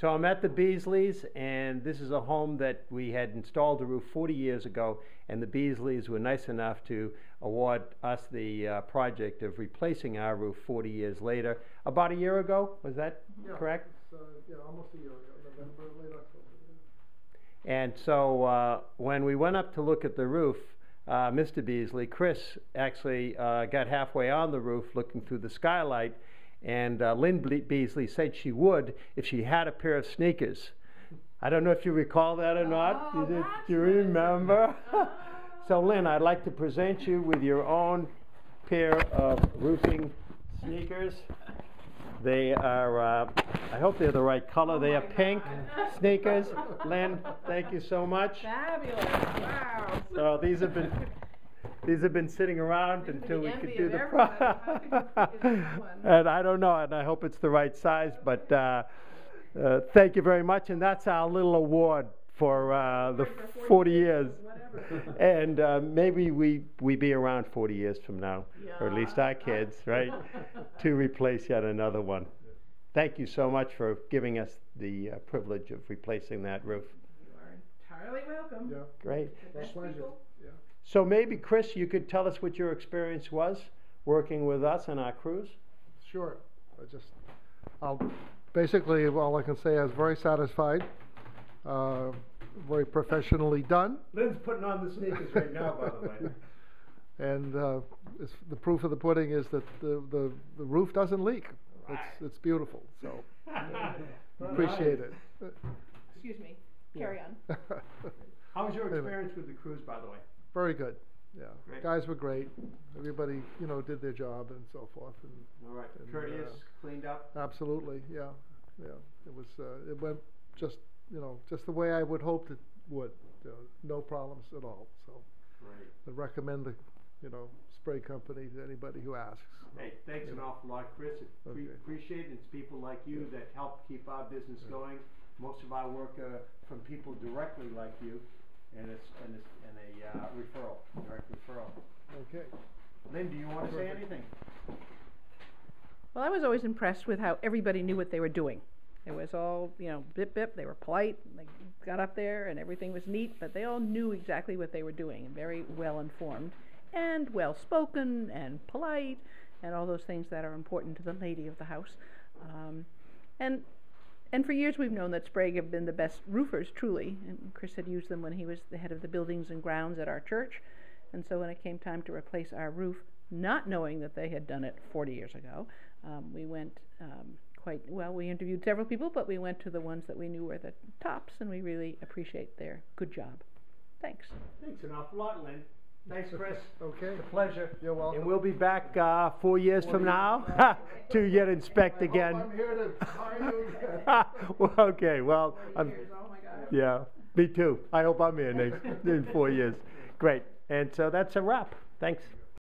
So I'm at the Beasleys, and this is a home that we had installed a roof 40 years ago, and the Beasleys were nice enough to award us the project of replacing our roof 40 years later. About a year ago, was that correct? Yeah, almost a year ago, November, late October. And so when we went up to look at the roof, Mr. Beasley, Chris actually got halfway on the roof looking through the skylight, and Lynne Beasley said she would if she had a pair of sneakers. I don't know if you recall that or not. Oh, Do you remember? So Lynne, I'd like to present you with your own pair of roofing sneakers. They are, I hope they're the right color. They are pink sneakers. Lynne, thank you so much. Fabulous, wow. So these have been sitting around until we could do the and I don't know, and I hope it's the right size, but thank you very much, and that's our little award for the 40 years. And maybe we be around 40 years from now, or at least our kids, right, to replace yet another one. Thank you so much for giving us the privilege of replacing that roof. You are entirely welcome. Yeah. Great. My pleasure. Yeah. So maybe, Chris, you could tell us what your experience was working with us on our crews? Sure. Basically, all I can say is very satisfied. Very professionally done. Lynne's putting on the sneakers right now, by the way. And the proof of the pudding is that the roof doesn't leak. Right. It's beautiful. So appreciate it. Excuse me. Carry on. How was your experience with the crews, by the way? Very good. Yeah. Great. Guys were great. Everybody, did their job and so forth. And, all right. and, courteous, cleaned up. Absolutely. Yeah. Yeah. It was. It went just the way I would hope it would. No problems at all. So Great. I recommend the Sprague company to anybody who asks. Hey, thanks an awful lot, Chris. Appreciate it. It's people like you that help keep our business going. Most of our work from people directly like you, and a referral, direct referral. Okay. Lynne, do you want to say anything? Well, I was always impressed with how everybody knew what they were doing. It was all, bip, bip, they were polite, they got up there and everything was neat, but they all knew exactly what they were doing, and very well informed, and well spoken, and polite, and all those things that are important to the lady of the house. And for years we've known that Sprague have been the best roofers, truly, and Chris had used them when he was the head of the buildings and grounds at our church, and so when it came time to replace our roof, not knowing that they had done it 40 years ago, we went quite well. We interviewed several people, but we went to the ones that we knew were the tops, and we really appreciate their good job. Thanks. Thanks an awful lot, Lynne. Thanks, Chris. Okay. It's a pleasure. You're welcome. And we'll be back 4 years from now to yet inspect again. I'm here to hire you. Well, okay. Well, Oh my God. yeah, me too. I hope I'm here in 4 years. Great. And so that's a wrap. Thanks.